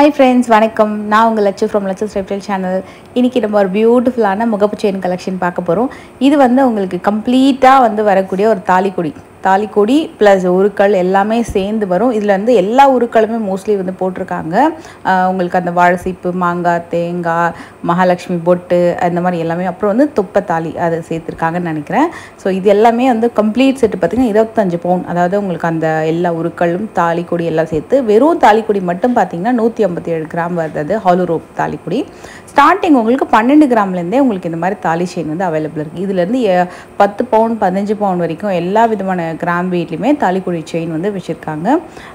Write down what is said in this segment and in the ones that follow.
Hi friends, வணக்கம். நான் உங்கள் Latchu from Latchu's Reptile Channel. இன்னைக்கு நம்ம ஒரு பியூட்டிஃபுல்லான முகப்பு செயின் கலெக்ஷன் பார்க்க போறோம். இது வந்து உங்களுக்கு கம்ப்ளீட்டா வந்து வரக்கூடிய ஒரு தாலிக்கொடி ப்ளஸ் உருக்கள் எல்லாமே சேர்ந்து வரும். இதில் வந்து எல்லா உருக்களுமே மோஸ்ட்லி வந்து போட்டிருக்காங்க. உங்களுக்கு அந்த வாழைசீப்பு, மாங்காய், தேங்காய், மகாலட்சுமி பொட்டு அந்த மாதிரி எல்லாமே, அப்புறம் வந்து துப்பத்தாலி அதை சேர்த்துருக்காங்கன்னு நினைக்கிறேன். ஸோ இது எல்லாமே வந்து கம்ப்ளீட் செட்டு பார்த்திங்கன்னா 25 பவுன். அதாவது உங்களுக்கு அந்த எல்லா உருக்களும் தாலிக்கொடி எல்லாம் சேர்த்து வெறும் தாலிக்கொடி மட்டும் பார்த்திங்கன்னா 157 கிராம் வருது. ஹாலோ ரோப் தாலிக்கொடி ஸ்டார்டிங் உங்களுக்கு 12 கிராம்லேருந்தே உங்களுக்கு இந்த மாதிரி தாலி செயின் வந்து அவைலபிள் இருக்குது. இதுலேருந்து 10 பவுன் 15 பவுன் வரைக்கும் எல்லா விதமான கிராம் வெயிட்லையுமே தாலிக்கொடி செயின் வந்து வச்சுருக்காங்க.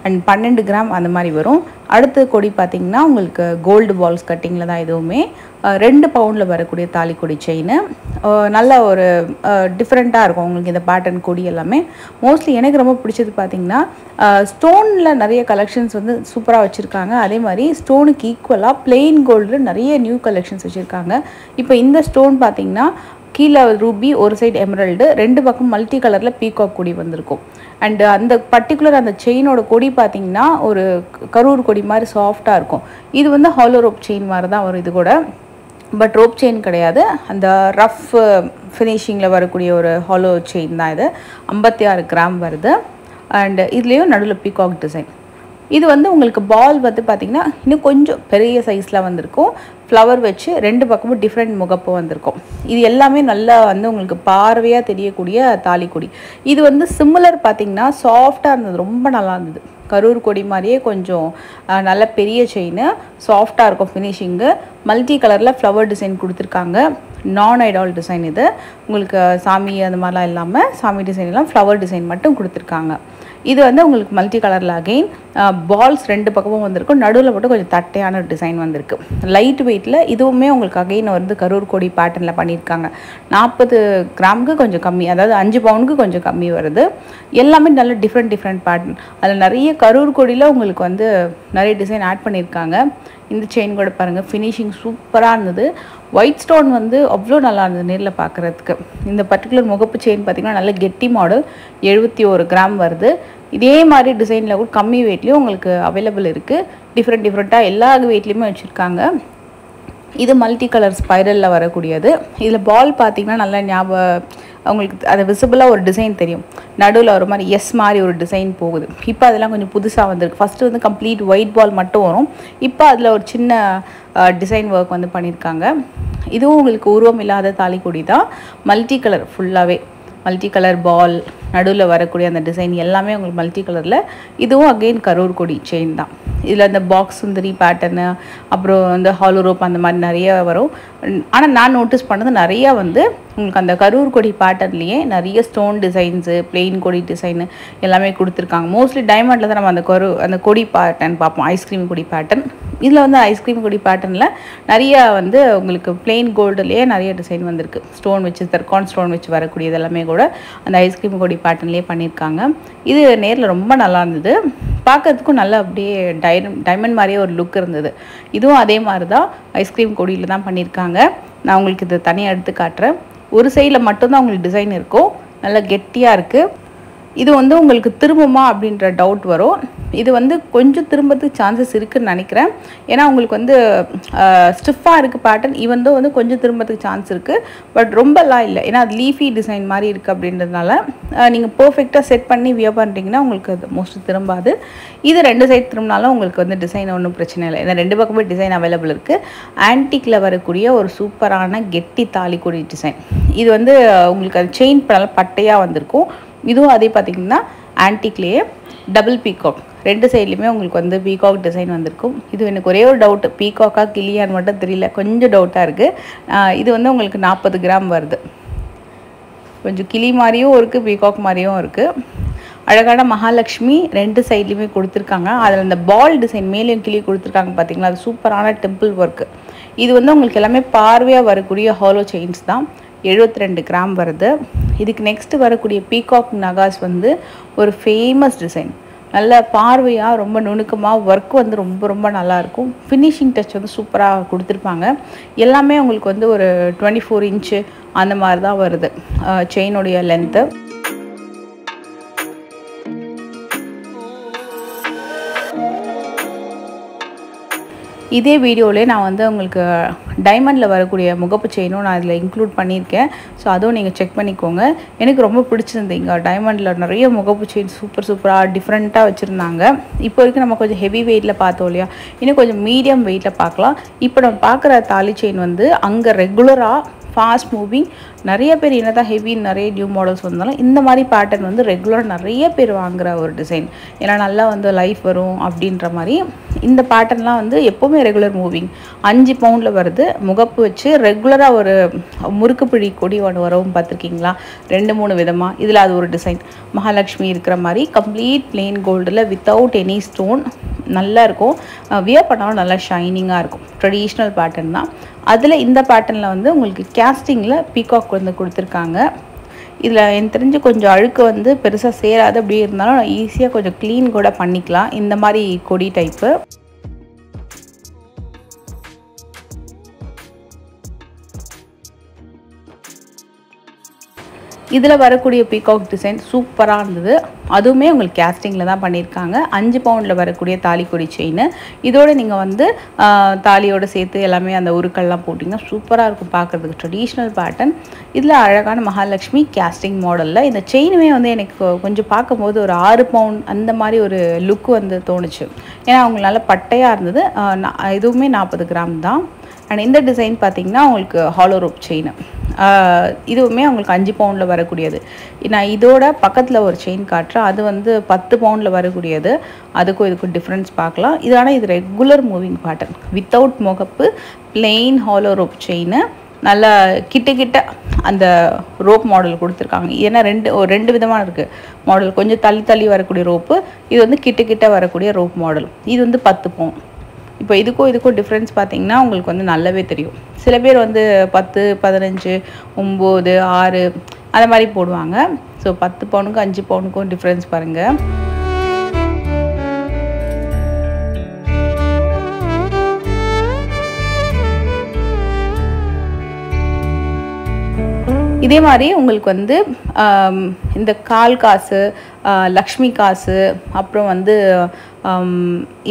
அண்ட் 12 கிராம் அந்த மாதிரி வரும். அடுத்த கொடி பார்த்திங்கன்னா உங்களுக்கு கோல்டு பால்ஸ் கட்டிங்கில் தான் இதுவுமே 2 பவுண்டில் வரக்கூடிய தாலிக்கொடி செயின். நல்ல ஒரு டிஃப்ரெண்ட்டாக இருக்கும் உங்களுக்கு இந்த பேட்டர்ன் கொடி எல்லாமே. மோஸ்ட்லி எனக்கு ரொம்ப பிடிச்சது பார்த்திங்கன்னா ஸ்டோனில் நிறைய கலெக்ஷன்ஸ் வந்து சூப்பராக வச்சுருக்காங்க. அதே மாதிரி ஸ்டோனுக்கு ஈக்குவலாக பிளெயின் கோல்டில் நிறைய நியூ கலெக்ஷன்ஸ் வச்சுருக்காங்க. இப்போ இந்த ஸ்டோன் பார்த்திங்கன்னா கீழே ரூபி, ஒரு சைடு எமரல்டு, 2 பக்கம் மல்டி கலரில் பீகாக் கொடி வந்திருக்கும். அண்டு அந்த பர்டிகுலர் அந்த செயினோட கொடி பார்த்திங்கன்னா ஒரு கரூர் கொடி மாதிரி சாஃப்டாக இருக்கும். இது வந்து ஹாலோ ரோப் செயின் மாதிரி தான் வரும் இது கூட. பட் ரோப் செயின் கிடையாது, அந்த ரஃப் ஃபினிஷிங்கில் வரக்கூடிய ஒரு ஹாலோ செயின் தான் இது. 56 கிராம் வருது. அண்டு இதுலேயும் நடுவில் பீகாக் டிசைன். இது வந்து உங்களுக்கு பால் வந்து பார்த்திங்கன்னா இன்னும் கொஞ்சம் பெரிய சைஸில் வந்திருக்கும். ஃப்ளவர் வச்சு 2 பக்கமும் டிஃப்ரெண்ட் முகப்பு வந்திருக்கும். இது எல்லாமே நல்லா வந்து உங்களுக்கு பார்வையாக தெரியக்கூடிய தாலிக்கொடி. இது வந்து சிமிலர் பார்த்திங்கன்னா சாஃப்டாக இருந்தது, ரொம்ப நல்லா இருந்தது. கரூர் கொடி மாதிரியே கொஞ்சம் நல்ல பெரிய செயின், சாஃப்டாக இருக்கும் ஃபினிஷிங்கு. மல்டி கலரில் ஃப்ளவர் டிசைன் கொடுத்துருக்காங்க. நான் ஐடால் டிசைன் இது. உங்களுக்கு சாமி அந்த மாதிரிலாம் இல்லாமல் சாமி டிசைன் எல்லாம் ஃப்ளவர் டிசைன் மட்டும் கொடுத்துருக்காங்க. இது வந்து உங்களுக்கு மல்டி கலரில் அகெயின் பால்ஸ் 2 பக்கமும் வந்திருக்கும். நடுவில் மட்டும் கொஞ்சம் தட்டையான டிசைன் வந்திருக்கு. லைட் வெயிட்டில் இதுவுமே உங்களுக்கு அகெயின் வந்து கரூர் கொடி பேட்டர்னில் பண்ணியிருக்காங்க. 40 கிராமுக்கு கொஞ்சம் கம்மி, அதாவது 5 பவுனுக்கு கொஞ்சம் கம்மி வருது. எல்லாமே நல்ல டிஃப்ரெண்ட் பேட்டர்ன். அதில் நிறைய கரூர் கொடியில் உங்களுக்கு வந்து நிறைய டிசைன் ஆட் பண்ணியிருக்காங்க. இந்த செயின் கூட பாருங்கள், ஃபினிஷிங் சூப்பராக இருந்தது. ஒயிட் ஸ்டோன் வந்து அவ்வளோ நல்லா இருந்தது நேரில் பார்க்குறதுக்கு. இந்த பர்டிகுலர் முகப்பு செயின் பார்த்திங்கன்னா நல்ல கெட்டி மாடல், 71 கிராம் வருது. இதே மாதிரி டிசைனில் கூட கம்மி வெயிட்லேயும் உங்களுக்கு அவைலபிள் இருக்குது. டிஃப்ரெண்ட்டாக எல்லா வெயிட்லேயுமே வச்சுருக்காங்க. இது மல்டி கலர் ஸ்பைரலில் வரக்கூடியது. இதில் பால் பார்த்திங்கன்னா நல்லா அவங்களுக்கு அது விசிபிளாக ஒரு டிசைன் தெரியும். நடுவில் ஒரு மாதிரி எஸ் மாதிரி ஒரு டிசைன் போகுது. இப்போ அதெல்லாம் கொஞ்சம் புதுசாக வந்திருக்கு. ஃபஸ்ட்டு வந்து கம்ப்ளீட் ஒயிட் பால் மட்டும் வரும். இப்போ அதில் ஒரு சின்ன டிசைன் ஒர்க் வந்து பண்ணியிருக்காங்க. இதுவும் உங்களுக்கு உருவம் இல்லாத தாலிக்கொடி தான். மல்டி கலர், ஃபுல்லாகவே மல்டி கலர் பால், நடுவில் வரக்கூடிய அந்த டிசைன் எல்லாமே உங்களுக்கு மல்டி கலரில். இதுவும் அகெயின் கரூர் கொடி செயின் தான். இதில் அந்த பாக்ஸ் சுந்தரி பேட்டர்னு, அப்புறம் இந்த ஹாலோ ரோப் அந்த மாதிரி நிறைய வரும். ஆனால் நான் நோட்டீஸ் பண்ணது நிறையா வந்து உங்களுக்கு அந்த கரூர் கொடி பேட்டர்ன்லேயே நிறைய ஸ்டோன் டிசைன்ஸு, பிளெயின் கொடி டிசைனு எல்லாமே கொடுத்துருக்காங்க. மோஸ்ட்லி டைமண்டில் தான் நம்ம அந்த கொடி பேட்டர்ன் பார்ப்போம், ஐஸ்கிரீம் கொடி பேட்டர்ன். இதில் வந்து ஐஸ்கிரீம் கொடி பேட்டர்னில் நிறையா வந்து உங்களுக்கு பிளெயின் கோல்டுலேயே நிறைய டிசைன் வந்திருக்கு. ஸ்டோன் வச்சு, தர்கான் ஸ்டோன் வச்சு வரக்கூடியது எல்லாமே கூட அந்த ஐஸ்கிரீம் கொடி பேட்டர்ன்லேயே பண்ணியிருக்காங்க. இது நேரில் ரொம்ப நல்லா இருந்தது. பார்க்கறதுக்கும் நல்லா அப்படியே டைமண்ட் மாதிரியே ஒரு லுக் இருந்தது. இதுவும் அதே மாதிரி தான் ஐஸ்கிரீம் கொடியில் தான் பண்ணியிருக்காங்க. நான் உங்களுக்கு இது தனியாக எடுத்து காட்டுறேன். ஒரு சைடில் மட்டும்தான் உங்களுக்கு டிசைன் இருக்கும். நல்லா கெட்டியாக இருக்குது. இது வந்து உங்களுக்கு திரும்புமா அப்படின்ற டவுட் வரும். இது வந்து கொஞ்சம் திரும்பறதுக்கு சான்சஸ் இருக்குதுன்னு நினைக்கிறேன். ஏன்னா உங்களுக்கு வந்து ஸ்டிஃபாக இருக்குது பேட்டர்ன். இவன் வந்து கொஞ்சம் திரும்பறதுக்கு சான்ஸ் இருக்குது. பட் ரொம்பலாம் இல்லை, ஏன்னா அது லீஃபி டிசைன் மாதிரி இருக்குது அப்படின்றதுனால நீங்கள் பர்ஃபெக்டாக செட் பண்ணி வியர் பண்ணுறீங்கன்னா உங்களுக்கு அது மோஸ்ட்லி திரும்பாது. இது 2 சைட் திரும்பினாலும் உங்களுக்கு வந்து டிசைன் ஒன்றும் பிரச்சனை இல்லை. ஏன்னா 2 பக்கமே டிசைன் அவைலபிள் இருக்குது. ஆன்டிக்கில் வரக்கூடிய ஒரு சூப்பரான கெட்டி தாலிக்கொடி டிசைன். இது வந்து உங்களுக்கு அது செயின் பண்ணாலும் பட்டையாக வந்திருக்கும். இதுவும் அதே பார்த்திங்கன்னா ஆன்டிக்லேயே டபுள் பீகாக், 2 சைட்லேயுமே உங்களுக்கு வந்து பீகாக் டிசைன் வந்திருக்கும். இது எனக்கு ஒரே ஒரு டவுட்டு, பீகாக்கா கிளியான்னு மட்டும் தெரியல, கொஞ்சம் டவுட்டாக இருக்குது. இது வந்து உங்களுக்கு 40 கிராம் வருது. கொஞ்சம் கிளி மாதிரியும் இருக்குது, பீகாக் மாதிரியும் இருக்குது. அழகான மகாலட்சுமி 2 சைட்லேயுமே கொடுத்துருக்காங்க. அதில் அந்த பால் டிசைன் மேலேயும் கிளி கொடுத்துருக்காங்க பார்த்திங்களா, அது சூப்பரான டெம்பிள் ஒர்க்கு. இது வந்து உங்களுக்கு எல்லாமே பார்வையாக வரக்கூடிய ஹாலோ செயின்ஸ் தான். 72 கிராம் வருது. இதுக்கு நெக்ஸ்ட்டு வரக்கூடிய பீகாக் நகாஸ் வந்து ஒரு ஃபேமஸ் டிசைன். நல்ல பார்வையாக ரொம்ப நுணுக்கமாக ஒர்க் வந்து ரொம்ப நல்லாயிருக்கும். ஃபினிஷிங் டச் வந்து சூப்பராக கொடுத்துருப்பாங்க. எல்லாமே உங்களுக்கு வந்து ஒரு 24 இன்ச்சு அந்த மாதிரி தான் வருது செயினுடைய லென்த்து. இதே வீடியோவிலே நான் வந்து உங்களுக்கு டைமண்டில் வரக்கூடிய முகப்பு செயினும் நான் இதில் இன்க்ளூட் பண்ணியிருக்கேன். ஸோ அதுவும் நீங்கள் செக் பண்ணிக்கோங்க. எனக்கு ரொம்ப பிடிச்சிருந்து. இங்கே டைமண்டில் நிறைய முகப்பு செயின் சூப்பராக டிஃப்ரெண்ட்டாக வச்சுருந்தாங்க. இப்போ வரைக்கும் நம்ம கொஞ்சம் ஹெவி வெயிட்டில் பார்த்தோம் இல்லையா, இன்னும் கொஞ்சம் மீடியம் வெயிட்டில் பார்க்கலாம். இப்போ நம்ம பார்க்குற தாலி செயின் வந்து அங்கே ரெகுலராக ஃபாஸ்ட் மூவிங், நிறைய பேர் என்ன தான் ஹெவி நிறைய நியூ மாடல்ஸ் வந்தாலும் இந்த மாதிரி பேட்டர்ன் வந்து ரெகுலராக நிறைய பேர் வாங்குகிற ஒரு டிசைன். ஏன்னா நல்லா வந்து லைஃப் வரும் அப்படின்ற மாதிரி இந்த பேட்டர்ன்லாம் வந்து எப்போவுமே ரெகுலர் மூவிங். 5 பவுண்டில் வருது. முகப்பு வச்சு ரெகுலராக ஒரு முறுக்கு பிழி கொடி ஒன்று வரவும் பார்த்துருக்கீங்களா, 2-3 விதமாக. இதில் அது ஒரு டிசைன் மகாலட்சுமி இருக்கிற மாதிரி கம்ப்ளீட் பிளெயின் கோல்டில் வித்தவுட் எனி ஸ்டோன். நல்லா இருக்கும், வியர் பண்ணாலும் நல்லா ஷைனிங்காக இருக்கும். ட்ரெடிஷ்னல் பேட்டர்ன் தான். அதில் இந்த பேட்டர்னில் வந்து உங்களுக்கு கேஸ்டிங்கில் பீகாக் வந்து கொடுத்துருக்காங்க. இதில் எனக்கு தெரிஞ்சு கொஞ்சம் அழுக்கு வந்து பெருசாக சேராது. அப்படியே இருந்தாலும் ஈஸியாக கொஞ்சம் க்ளீன் கூட பண்ணிக்கலாம் இந்த மாதிரி கொடி டைப்பு. இதில் வரக்கூடிய பீகாக் டிசைன் சூப்பராக இருந்தது. அதுவுமே உங்களுக்கு கேஸ்டிங்கில் தான் பண்ணியிருக்காங்க. 5 பவுண்டில் வரக்கூடிய தாலிக்கொடி செயின். இதோடு நீங்கள் வந்து தாலியோடு சேர்த்து எல்லாமே அந்த உருக்கள்லாம் போட்டிங்கன்னா சூப்பராக இருக்கும் பார்க்குறதுக்கு. Traditional pattern. இதில் அழகான மகாலட்சுமி கேஸ்டிங் மாடலில் இந்த செயினுமே வந்து எனக்கு கொஞ்சம் பார்க்கும்போது ஒரு 6 பவுண்ட் அந்த மாதிரி ஒரு லுக் வந்து தோணுச்சு. ஏன்னா அவங்க நல்லா பட்டையாக இருந்தது. இதுவுமே 40 கிராம் தான். அண்ட் இந்த டிசைன் பார்த்திங்கன்னா உங்களுக்கு ஹாலோ ரோப் செயின். இதுவுமே உங்களுக்கு 5 பவுண்டில் வரக்கூடியது. நான் இதோட பக்கத்தில் ஒரு செயின் காட்டுறேன். அது வந்து 10 பவுண்டில் வரக்கூடியது. அதுக்கும் இதுக்கும் டிஃப்ரென்ஸ் பார்க்கலாம். இது ஆனால் இது ரெகுலர் மூவிங் பேட்டர்ன். வித்தவுட் முகப்பு பிளெயின் ஹாலோ ரோப் செயின். நல்லா கிட்ட அந்த ரோப் மாடல் கொடுத்துருக்காங்க. ஏன்னா ரெண்டு விதமாக இருக்குது மாடல். கொஞ்சம் தள்ளி வரக்கூடிய ரோப்பு, இது வந்து கிட்ட வரக்கூடிய ரோப் மாடல். இது வந்து 10 பவுண்ட். இப்போ இதுக்கும் டிஃப்ரென்ஸ் பார்த்தீங்கன்னா உங்களுக்கு வந்து நல்லாவே தெரியும். சில பேர் வந்து 10, 15, 9, 6 அந்த மாதிரி போடுவாங்க. ஸோ 10 பவுனுக்கும் 5 பவுனுக்கும் டிஃப்ரென்ஸ் பாருங்கள். இதே மாதிரி உங்களுக்கு வந்து இந்த கால் காசு, லக்ஷ்மி காசு, அப்புறம் வந்து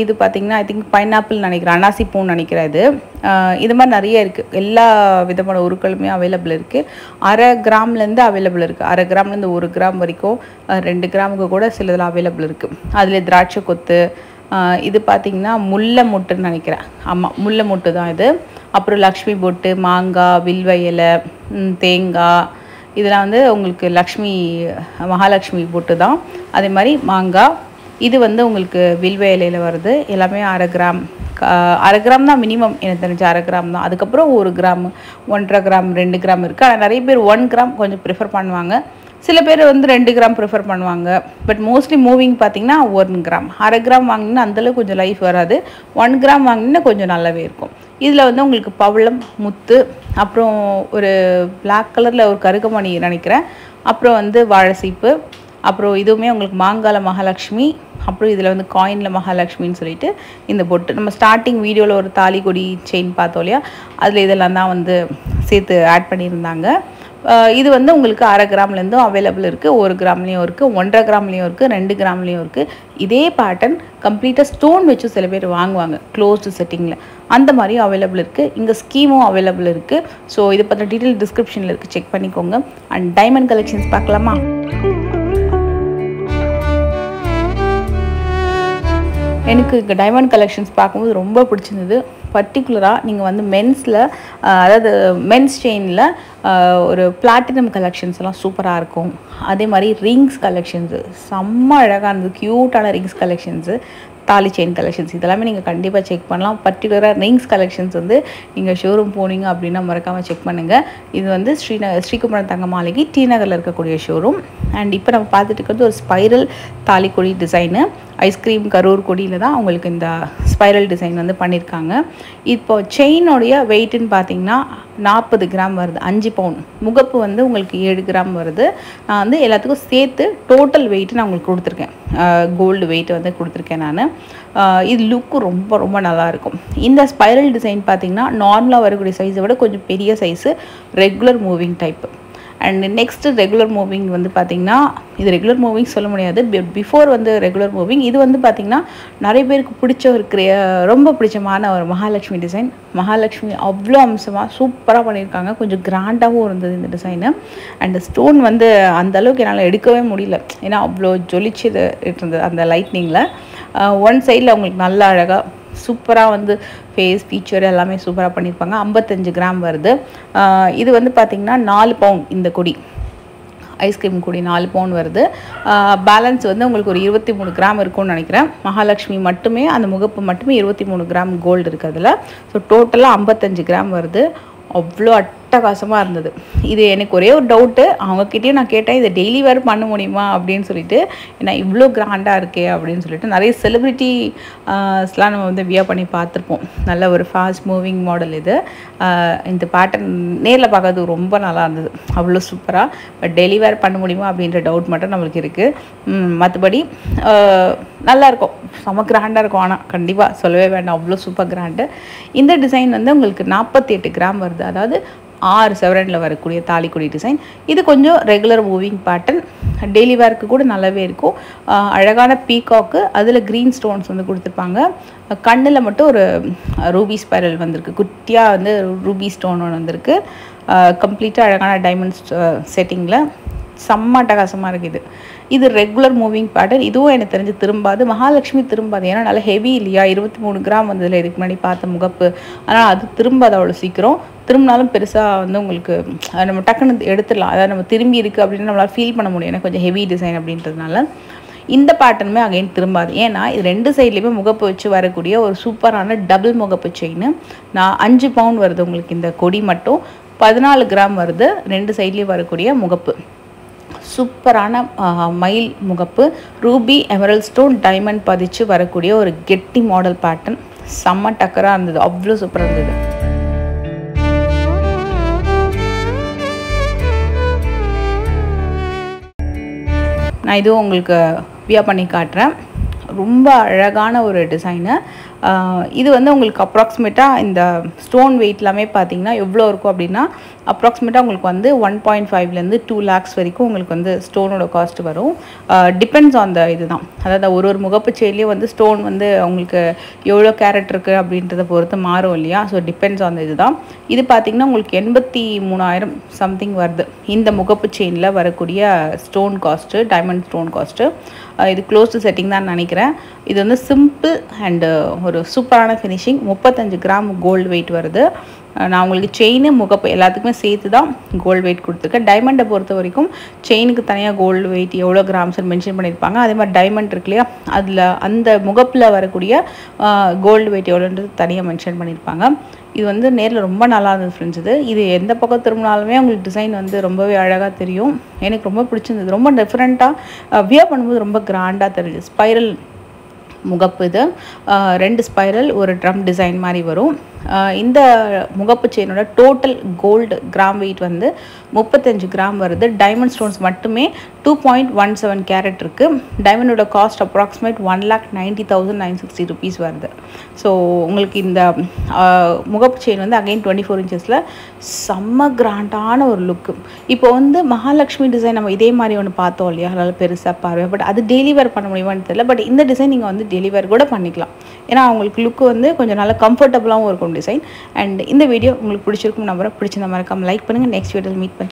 இது பார்த்திங்கன்னா ஐ திங்க் பைனாப்பிள் நினைக்கிறேன், அனாசி பூன்னு நினைக்கிறேன். இது மாதிரி நிறைய இருக்குது. எல்லா விதமான உருக்களுமே அவைலபிள் இருக்குது. 1/2 கிராம்லேருந்து அவைலபிள் இருக்குது. 1/2 கிராம்லேருந்து 1 கிராம் வரைக்கும் 2 கிராமுக்கு கூட சிலதில் அவைலபிள் இருக்குது. அதில் திராட்சை கொத்து, இது பார்த்திங்கன்னா முல்லை முட்டுன்னு நினைக்கிறேன். ஆமாம், முல்லை முட்டு தான் இது. அப்புறம் லக்ஷ்மி பொட்டு, மாங்காய், வில்வ இலை, தேங்காய், இதெல்லாம் வந்து உங்களுக்கு மகாலட்சுமி பொட்டு தான். அதே மாதிரி மாங்காய், இது வந்து உங்களுக்கு வில்வ இலையில் வருது. எல்லாமே 1/2 கிராம். 1/2 கிராம் தான் மினிமம், எனக்கு தெரிஞ்ச 1/2 கிராம் தான். அதுக்கப்புறம் 1 கிராம், 1.5 கிராம், 2 கிராம் இருக்குது. ஆனால் நிறைய பேர் 1 கிராம் கொஞ்சம் ப்ரிஃபர் பண்ணுவாங்க. சில பேர் வந்து 2 கிராம் ப்ரிஃபர் பண்ணுவாங்க. பட் மோஸ்ட்லி மூவிங் பார்த்திங்கன்னா 1 கிராம். 1/2 கிராம் வாங்கினா அந்தளவுக்கு கொஞ்சம் லைஃப் வராது. 1 கிராம் வாங்கினா கொஞ்சம் நல்லாவே இருக்கும். இதில் வந்து உங்களுக்கு பவளம், முத்து, அப்புறம் ஒரு பிளாக் கலரில் ஒரு கருகமணி நினைக்கிறேன், அப்புறம் வந்து வாழைசீப்பு, அப்புறம் இதுவுமே உங்களுக்கு மாங்கால மகாலட்சுமி, அப்புறம் இதில் வந்து காயினில் மகாலட்சுமின்னு சொல்லிட்டு இந்த பொட்டு. நம்ம ஸ்டார்டிங் வீடியோவில் ஒரு தாலி கொடி செயின் பார்த்தோம் இல்லையா, அதில் இதெல்லாம் தான் வந்து சேர்த்து ஆட் பண்ணியிருந்தாங்க. இது வந்து உங்களுக்கு 1/2 கிராம்லேருந்தும் அவைலபிள் இருக்குது. 1 கிராம்லேயும் இருக்குது, 1.5 கிராம்லேயும் இருக்குது, 2 கிராம்லேயும் இருக்குது. இதே பேட்டர்ன் கம்ப்ளீட்டாக ஸ்டோன் வச்சு சில பேர் வாங்குவாங்க க்ளோஸ்டு செட்டிங்கில். அந்த மாதிரியும் அவைலபிள் இருக்குது. இங்கே ஸ்கீமும் அவைலபிள் இருக்குது. ஸோ இதை பற்றின டீட்டெயில் டிஸ்கிரிப்ஷனில் இருக்குது, செக் பண்ணிக்கோங்க. அண்ட் டைமண்ட் கலெக்ஷன்ஸ் பார்க்கலாமா? எனக்கு இங்கே டைமண்ட் கலெக்ஷன்ஸ் பார்க்கும்போது ரொம்ப பிடிச்சிருந்தது. பர்டிகுலராக நீங்கள் வந்து மென்ஸில், அதாவது மென்ஸ் செயினில் ஒரு பிளாட்டினம் கலெக்ஷன்ஸ் எல்லாம் சூப்பராக இருக்கும். அதே மாதிரி ரிங்ஸ் கலெக்ஷன்ஸு செம்ம அழகாக இருந்தது. க்யூட்டான ரிங்ஸ் கலெக்ஷன்ஸு, தாலி செயின் கலெக்ஷன்ஸ் இதெல்லாமே நீங்கள் கண்டிப்பாக செக் பண்ணலாம். பர்டிகுலராக ரிங்ஸ் கலெக்ஷன்ஸ் வந்து நீங்கள் ஷோரூம் போனீங்க அப்படின்னா மறக்காமல் செக் பண்ணுங்கள். இது வந்து ஸ்ரீகுமரன் தங்க மாளிகை டி நகரில் இருக்கக்கூடிய ஷோரூம். அண்ட் இப்போ நம்ம பார்த்துட்டு இருக்கிறது ஒரு ஸ்பைரல் தாலிக்கொடி டிசைனு. ஐஸ்கிரீம் கரூர் கொடியில் தான் உங்களுக்கு இந்த ஸ்பைரல் டிசைன் வந்து பண்ணியிருக்காங்க. இப்போ செயினோடைய வெயிட்டுன்னு பார்த்தீங்கன்னா 40 கிராம் வருது. 5 பவுண்ட். முகப்பு வந்து உங்களுக்கு 7 கிராம் வருது. நான் வந்து எல்லாத்துக்கும் சேர்த்து டோட்டல் வெயிட்டு நான் உங்களுக்கு கொடுத்துருக்கேன். கோல்டு வெயிட் வந்து கொடுத்துருக்கேன் நான். இது லுக்கு ரொம்ப ரொம்ப நல்லாயிருக்கும். இந்த ஸ்பைரல் டிசைன் பார்த்திங்கன்னா நார்மலாக வரக்கூடிய சைஸை விட கொஞ்சம் பெரிய size, regular moving type. And next regular moving வந்து பார்த்திங்கன்னா இது ரெகுலர் மூவிங் சொல்ல முடியாது, பிஃபோர் வந்து ரெகுலர் மூவிங். இது வந்து பார்த்திங்கன்னா நிறைய பேருக்கு பிடிச்ச ஒரு ரொம்ப பிடிச்சமான ஒரு மகாலட்சுமி டிசைன். மகாலட்சுமி அவ்வளோ அம்சமாக சூப்பராக பண்ணியிருக்காங்க, கொஞ்சம் கிராண்டாகவும் இருந்தது இந்த டிசைனு. அண்ட் ஸ்டோன் வந்து அந்தளவுக்கு என்னால் எடுக்கவே முடியல, ஏன்னா அவ்வளோ ஜொலிச்சு இருந்தது அந்த லைட்னிங்கில். ஒன் சைடில் அவங்களுக்கு நல்ல அழகாக சூப்பராக வந்து ஃபேஸ் ஃபீச்சர் எல்லாமே சூப்பராக பண்ணியிருப்பாங்க. 55 கிராம் வருது. இது வந்து பார்த்திங்கன்னா 4 பவுன் இந்த கொடி, ஐஸ்கிரீம் கொடி 4 பவுன் வருது. பேலன்ஸ் வந்து உங்களுக்கு ஒரு 23 கிராம் இருக்கும்னு நினைக்கிறேன். மகாலட்சுமி மட்டுமே அந்த முகப்பு மட்டுமே 23 கிராம் கோல்டு இருக்குது அதில். ஸோ டோட்டலாக 55 கிராம் வருது. அவ்வளோ அட்டகாசமாக இருந்தது. இது எனக்கு ஒரே ஒரு டவுட்டு, அவங்கக்கிட்டேயும் நான் கேட்டேன் இதை டெய்லி வேறு பண்ண முடியுமா அப்படின்னு சொல்லிட்டு, ஏன்னா இவ்வளோ கிராண்டாக இருக்கே அப்படின்னு சொல்லிட்டு. நிறைய செலிப்ரிட்டிஸ்லாம் நம்ம வந்து வியர் பண்ணி பார்த்துருப்போம். நல்ல ஒரு ஃபாஸ்ட் மூவிங் மாடல் இது. இந்த பேட்டர்ன் நேரில் பார்க்கறது ரொம்ப நல்லா இருந்தது, அவ்வளோ சூப்பராக. பட் டெய்லி வேர் பண்ண முடியுமா அப்படின்ற டவுட் மட்டும் நம்மளுக்கு இருக்குது. மற்றபடி நல்லாயிருக்கும், செம்ம கிராண்டாக இருக்கும். ஆனால் கண்டிப்பாக சொல்லவே வேண்டாம், அவ்வளோ சூப்பர் கிராண்டு. இந்த டிசைன் வந்து உங்களுக்கு 48 கிராம் வருது, அதாவது 6 செவரனில் வரக்கூடிய தாலிக்கொடி டிசைன். இது கொஞ்சம் ரெகுலர் மூவிங் பேட்டர்ன், டெய்லி வேர்க்கு கூட நல்லாவே இருக்கும். அழகான பீகாக்கு, அதில் க்ரீன் ஸ்டோன்ஸ் வந்து கொடுத்துருப்பாங்க. கண்ணில் மட்டும் ஒரு ரூபி ஸ்பைரல் வந்திருக்கு, குட்டியாக வந்து ரூபி ஸ்டோன் ஒன்று வந்திருக்கு. கம்ப்ளீட்டாக அழகான டைமண்ட் செட்டிங்கில் செம்ம அட்டகாசமாக இருக்குது. இது ரெகுலர் மூவிங் பேட்டர்ன். இதுவும் எனக்கு தெரிஞ்சு திரும்பாது, மகாலட்சுமி திரும்பாது, ஏன்னா நல்லா ஹெவி இல்லையா. 23 கிராம் வந்ததில் இதுக்கு முன்னாடி பார்த்த முகப்பு, ஆனால் அது திரும்பாது அவ்வளோ சீக்கிரம். திரும்பினாலும் பெருசாக வந்து உங்களுக்கு நம்ம டக்குன்னு எடுத்துடலாம், அதாவது நம்ம திரும்பி இருக்குது அப்படின்னு நம்மளால் ஃபீல் பண்ண முடியும், ஏன்னா கொஞ்சம் ஹெவி டிசைன் அப்படின்றதுனால. இந்த பேட்டர்னுமே அகைன் திரும்பாது, ஏன்னா இது 2 சைட்லேயுமே முகப்பு வச்சு வரக்கூடிய ஒரு சூப்பரான டபுள் முகப்பு செயின். 5 பவுன் வருது உங்களுக்கு இந்த கொடி மட்டும். 14 கிராம் வருது 2 சைட்லேயும் வரக்கூடிய முகப்பு. சூப்பரான மயில் முகப்பு, ரூபி எமரல் ஸ்டோன் டைமண்ட் பதிச்சு வரக்கூடிய ஒரு கெட்டி மாடல் பேட்டர்ன். செம்ம டக்கராக இருந்தது, அவ்வளோ சூப்பராக இருந்தது. நான் இதுவும் உங்களுக்கு வியர் பண்ணி காட்டுறேன். ரொம்ப அழகான ஒரு டிசைனு. இது வந்து உங்களுக்கு அப்ராக்சிமேட்டாக இந்த ஸ்டோன் வெயிட் எல்லாமே பார்த்தீங்கன்னா எவ்வளோ இருக்கும் அப்படின்னா, அப்ராக்சிமேட்டாக உங்களுக்கு வந்து 1.5லேருந்து 2 lakhs வரைக்கும் உங்களுக்கு வந்து ஸ்டோனோட காஸ்ட் வரும். டிபெண்ட்ஸ் ஆன் த இதுதான், அதாவது ஒரு முகப்பு செயின்லேயே வந்து ஸ்டோன் வந்து உங்களுக்கு எவ்வளோ கேரட் இருக்குது அப்படின்றத பொறுத்து மாறும் இல்லையா. ஸோ டிபெண்ட்ஸ் ஆன் த இதுதான். இது பார்த்திங்கன்னா உங்களுக்கு 83,000 சம்திங் வருது இந்த முகப்பு செயினில் வரக்கூடிய stone cost, diamond stone cost. இது க்ளோஸ்டு செட்டிங் தான் நினைக்கிறேன். இது வந்து சிம்பிள் அண்டு ஒரு சூப்பரான ஃபினிஷிங். 35 கிராம் கோல்டு வெயிட் வருது. நான் உங்களுக்கு செயின் முகப்பு எல்லாத்துக்குமே சேர்த்து தான் கோல்டு வெயிட் கொடுத்துருக்கேன். டைமண்டை பொறுத்த வரைக்கும் செயினுக்கு தனியாக கோல்டு வெயிட் எவ்வளோ கிராம்ஸ்ன்னு மென்ஷன் பண்ணியிருப்பாங்க. அதே மாதிரி டைமண்ட் இருக்கு இல்லையா, அதில் அந்த முகப்பில் வரக்கூடிய கோல்டு வெயிட் எவ்வளோன்றது தனியாக மென்ஷன் பண்ணியிருப்பாங்க. இது வந்து நேரில் ரொம்ப நல்லா இருந்தது ஃப்ரெண்ட்ஸ். இது எந்த பக்கம் திரும்பினாலுமே உங்களுக்கு டிசைன் வந்து ரொம்பவே அழகாக தெரியும். எனக்கு ரொம்ப பிடிச்சிருந்தது, ரொம்ப டிஃப்ரெண்ட்டாக வியர் பண்ணும்போது ரொம்ப கிராண்டாக தெரியுது. ஸ்பைரல் முகப்பு, இது 2 ஸ்பைரல் ஒரு ட்ரம் டிசைன் மாதிரி வரும். இந்த முகப்பு செயினோட டோட்டல் கோல்டு கிராம் வெயிட் வந்து 35 கிராம் வருது. டைமண்ட் ஸ்டோன்ஸ் மட்டுமே 2.17 கேரட் இருக்குது. டைமண்டோட காஸ்ட் அப்ராக்சிமேட் 1,90,960 rupees வருது. ஸோ உங்களுக்கு இந்த முகப்பு செயின் வந்து அகைன் 24 inches செம்ம கிராண்டான ஒரு லுக்கு. இப்போ வந்து மகாலட்சுமி டிசைன் நம்ம இதே மாதிரி ஒன்று பார்த்தோம் இல்லையா, அதனால் பெருசாக பார்வை. பட் அது டெய்லி வேர் பண்ண முடியுமான்னு தெரியல. பட் இந்த டிசைன் நீங்கள் வந்து டெய்லி வேர் கூட பண்ணிக்கலாம், ஏன்னா அவங்களுக்கு லுக்கு வந்து கொஞ்சம் நல்லா கம்ஃபர்டபுளாகவும் இருக்கும் டிசைன். அண்ட் இந்த வீடியோ உங்களுக்கு பிடிச்சிருக்கும் நம்புறேன். பிடிச்சிருந்த மறக்காம லைக் பண்ணுங்கள். நெக்ஸ்ட் வீடியோவில் மீட் பண்ணி